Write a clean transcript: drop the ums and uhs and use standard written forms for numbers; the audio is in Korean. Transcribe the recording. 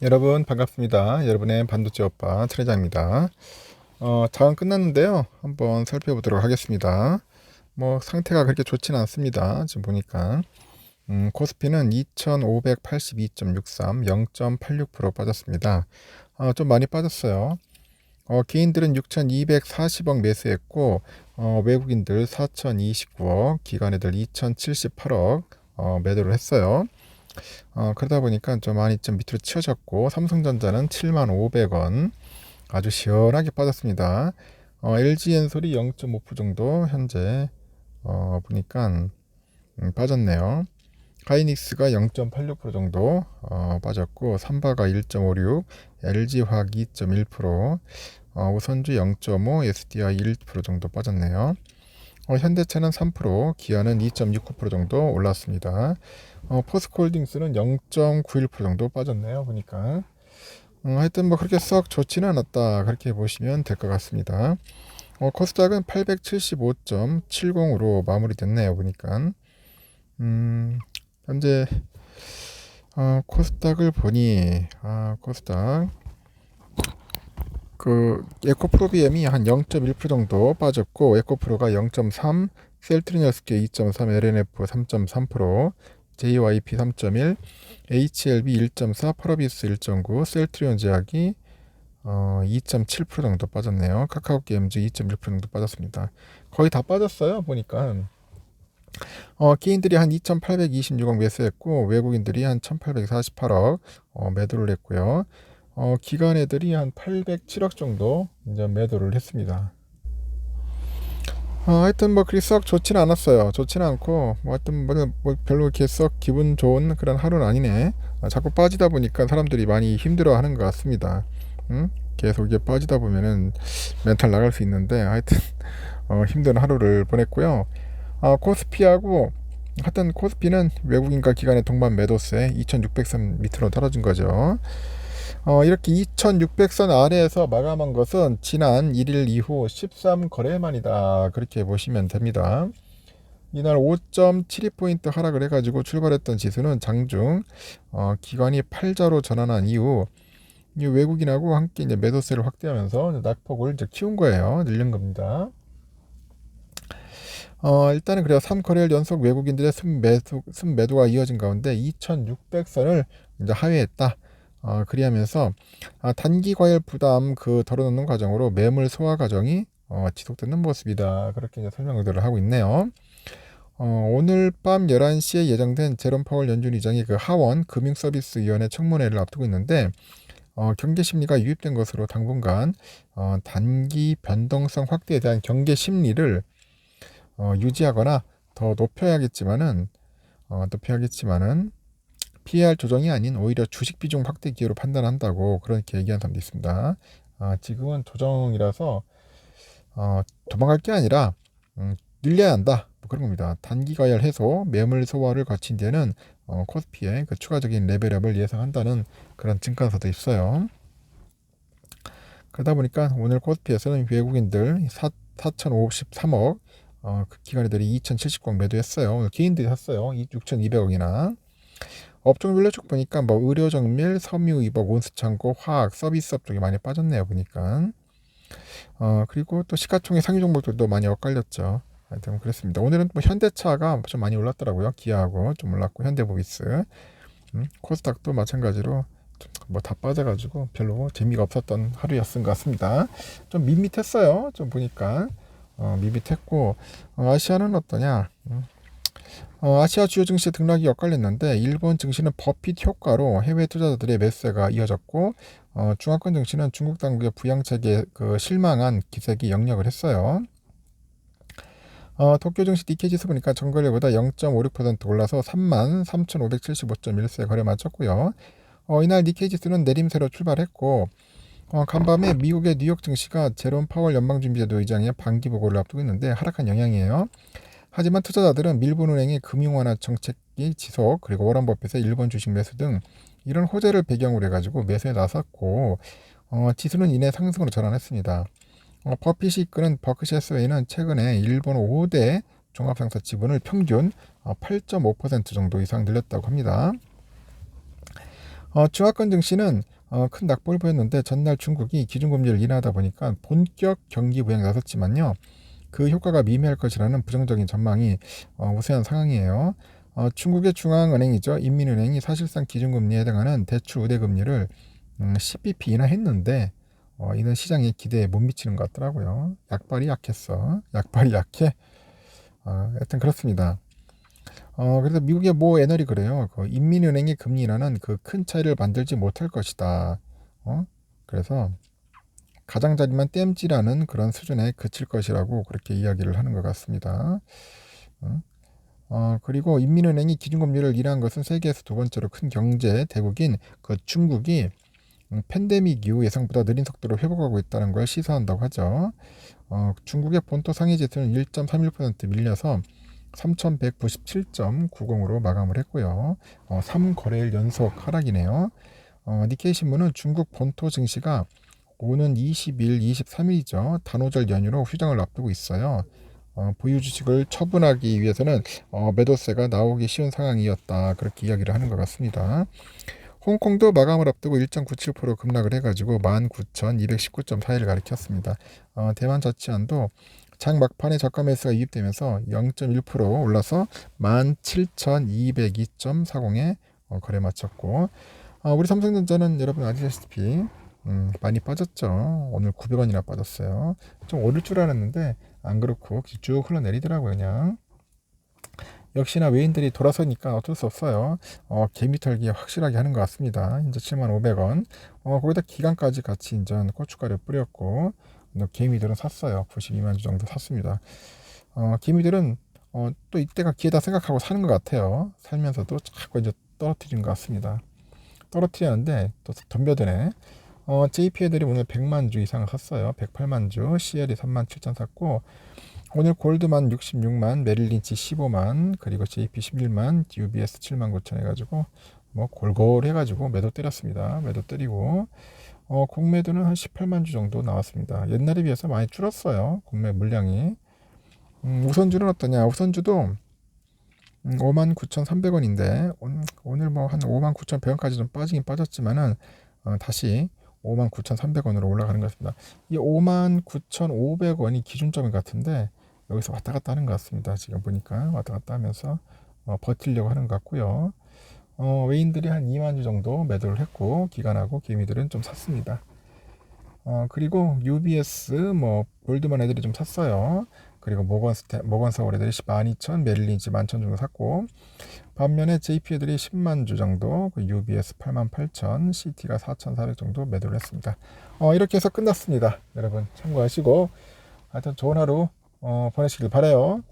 여러분 반갑습니다. 여러분의 반도체 오빠 트레자입니다. 장은 끝났는데요. 한번 살펴보도록 하겠습니다. 뭐 상태가 그렇게 좋지는 않습니다. 지금 보니까 코스피는 2582.63, 0.86% 빠졌습니다. 좀 많이 빠졌어요. 개인들은 6240억 매수했고 외국인들 4029억, 기관애들 2078억 매도를 했어요. 그러다 보니까 좀 많이 좀 밑으로 치워졌고, 삼성전자는 75,500원 아주 시원하게 빠졌습니다. LG엔솔이 0.5% 정도 현재 보니까 빠졌네요. 하이닉스가 0.86% 정도 빠졌고, 삼바가 1.56, LG화학 2.1%, 우선주 0.5, SDI 1% 정도 빠졌네요. 현대차는 3%, 기아는 2.69% 정도 올랐습니다. 포스코홀딩스는 0.91% 정도 빠졌네요. 보니까 하여튼 뭐 그렇게 썩 좋지는 않았다, 그렇게 보시면 될 것 같습니다. 코스닥은 875.70으로 마무리됐네요. 보니까 현재 코스닥을 보니 코스닥 그 에코프로비엠이 한 0.1% 정도 빠졌고, 에코프로가 0.3, 셀트리너스케 2.3, LNF 3.3%, JYP 3.1, HLB 1.4, 펄어비스 1.9, 셀트리온 제약이 2.7% 정도 빠졌네요. 카카오게임즈 2.1% 정도 빠졌습니다. 거의 다 빠졌어요. 보니까 개인들이 한 2,826억 매수했고, 외국인들이 한 1,848억 매도를 했고요. 기관 애들이 한 807억 정도 이제 매도를 했습니다. 하여튼 뭐 그리 썩 좋지는 않았어요. 좋지는 않고 뭐 하여튼 뭐 별로 이렇게 썩 기분 좋은 그런 하루는 아니네. 자꾸 빠지다 보니까 사람들이 많이 힘들어하는 것 같습니다. 계속 이게 빠지다 보면은 멘탈 나갈 수 있는데, 하여튼 힘든 하루를 보냈고요. 코스피하고 하여튼 코스피는 외국인과 기관의 동반 매도세 2600선 밑으로 떨어진 거죠. 이렇게 2600선 아래에서 마감한 것은 지난 1일 이후 13거래만이다, 그렇게 보시면 됩니다. 이날 5.72포인트 하락을 해가지고 출발했던 지수는 장중 기관이 팔자로 전환한 이후 이 외국인하고 함께 이제 매도세를 확대하면서 낙폭을 이제 키운 거예요. 늘린 겁니다. 일단은 그래요. 3거래일 연속 외국인들의 순매도가 이어진 가운데 2600선을 이제 하회했다. 그리하면서 단기 과열 부담 덜어놓는 과정으로 매물 소화 과정이 지속되는 모습이다, 그렇게 이제 설명들을 하고 있네요. 오늘 밤 11시에 예정된 제롬 파월 연준 의장이 하원 금융서비스위원회 청문회를 앞두고 있는데, 경계 심리가 유입된 것으로 당분간 단기 변동성 확대에 대한 경계 심리를 유지하거나 더 높여야겠지만은 피해야 할 조정이 아닌 오히려 주식 비중 확대 기회로 판단한다고 그렇게 얘기한 사람도 있습니다. 지금은 조정이라서 도망갈 게 아니라 늘려야 한다, 뭐 그런 겁니다. 단기 과열 해소, 매물 소화를 거친 뒤에는 코스피의 추가적인 레벨업을 예상한다는 그런 증권사도 있어요. 그러다 보니까 오늘 코스피에서는 외국인들 4,053억, 기관애들이 2,070억 매도했어요. 오늘 개인들이 샀어요. 6,200억이나. 업종별로 쭉 보니까 뭐 의료정밀, 섬유의복, 온수창고, 화학, 서비스업 쪽이 많이 빠졌네요. 보니까. 그리고 또 시가총액 상위 종목들도 많이 엇갈렸죠. 하여튼 그랬습니다. 오늘은 뭐 현대차가 좀 많이 올랐더라고요. 기아하고 좀 올랐고, 현대모비스, 코스닥도 마찬가지로 뭐 다 빠져가지고 별로 재미가 없었던 하루였던 것 같습니다. 좀 밋밋했어요. 좀 보니까 밋밋했고, 아시아는 어떠냐? 아시아 주요 증시 등락이 엇갈렸는데, 일본 증시는 버핏 효과로 해외 투자자들의 매수세가 이어졌고, 중화권 증시는 중국 당국의 부양책에 실망한 기색이 역력을 했어요. 도쿄 증시 니케이 지수 보니까 전거래보다 0.56% 올라서 33,575.14에 거래 마쳤고요. 이날 니케이 지수는 내림세로 출발했고, 간밤에 미국의 뉴욕 증시가 제롬 파월 연방준비제도 의장의 반기 보고를 앞두고 있는데 하락한 영향이에요. 하지만 투자자들은 밀분은행의 금융완화 정책이 지속, 그리고 워런 버핏의 일본 주식 매수 등 이런 호재를 배경으로 해가지고 매수에 나섰고, 지수는 이내 상승으로 전환했습니다. 버핏이 이끄는 버크셔 스웨이는 최근에 일본 5대 종합상사 지분을 평균 8.5% 정도 이상 늘렸다고 합니다. 중화권 증시는 큰 낙폭을 보였는데 전날 중국이 기준금리를 인하하다 보니까 본격 경기 부양에 나섰지만요. 그 효과가 미미할 것이라는 부정적인 전망이 우세한 상황이에요. 중국의 중앙은행이죠. 인민은행이 사실상 기준금리에 해당하는 대출 우대금리를 10bp 인하했는데 이는 시장의 기대에 못 미치는 것 같더라고요. 약발이 약했어. 약발이 약해. 하여튼 그렇습니다. 그래서 미국의 모 애널이 그래요. 그 인민은행의 금리 인하는 그 큰 차이를 만들지 못할 것이다. 어? 그래서 가장자리만 땜질하는 그런 수준에 그칠 것이라고 그렇게 이야기를 하는 것 같습니다. 어? 그리고 인민은행이 기준금리를 인하한 것은 세계에서 두 번째로 큰 경제 대국인 그 중국이 팬데믹 이후 예상보다 느린 속도로 회복하고 있다는 걸 시사한다고 하죠. 중국의 본토 상해 지수는 1.31% 밀려서 3197.90으로 마감을 했고요. 3거래일 연속 하락이네요. 니케이 신문은 중국 본토 증시가 오는 20일, 23일이죠. 단오절 연휴로 휴장을 앞두고 있어요. 보유 주식을 처분하기 위해서는 매도세가 나오기 쉬운 상황이었다. 그렇게 이야기를 하는 것 같습니다. 홍콩도 마감을 앞두고 1.97% 급락을 해가지고 19,219.41을 가리켰습니다. 대만 자치안도 장 막판에 저가 매수가 유입되면서 0.1% 올라서 17,202.40에 거래 마쳤고 우리 삼성전자는 여러분 아시다시피 많이 빠졌죠. 오늘 900원이나 빠졌어요. 좀 오를 줄 알았는데 안 그렇고 쭉 흘러내리더라고요. 그냥 역시나 외인들이 돌아서니까 어쩔 수 없어요. 개미 털기 확실하게 하는 것 같습니다. 이제 7,500원. 거기다 기간까지 같이 이제 고춧가루 뿌렸고 개미들은 샀어요. 92만 주 정도 샀습니다. 개미들은 또 이때가 기회다 생각하고 사는 것 같아요. 살면서도 자꾸 이제 떨어뜨리는 것 같습니다. 떨어뜨리는데 또 덤벼드네. JP 애들이 오늘 100만 주 이상 샀어요. 108만 주, CL이 3만 7천 샀고 오늘 골드만 66만, 메릴린치 15만, 그리고 JP 11만, UBS 7만 9천 해가지고 뭐 골골 해가지고 매도 때렸습니다. 매도 때리고 공매도는 한 18만 주 정도 나왔습니다. 옛날에 비해서 많이 줄었어요. 공매 물량이. 우선주는 어떠냐? 우선주도 59,300원인데 오늘 뭐 한 59,100원까지 좀 빠지긴 빠졌지만은 다시 59,300원으로 올라가는 것 같습니다. 이 59,500원이 기준점인 것 같은데 여기서 왔다 갔다 하는 것 같습니다. 지금 보니까 왔다 갔다 하면서 버티려고 하는 것 같고요. 외인들이 한 2만 주 정도 매도를 했고 기관하고 개미들은 좀 샀습니다. 그리고 UBS 뭐 골드만 애들이 좀 샀어요. 그리고 모건서울 애들이 12,000, 메릴린치 11,000 정도 샀고 반면에 JP 애들이 10만 주 정도, 그 UBS 88,000, CT가 4,400 정도 매도를 했습니다. 이렇게 해서 끝났습니다. 여러분 참고하시고 하여튼 좋은 하루 보내시길 바라요.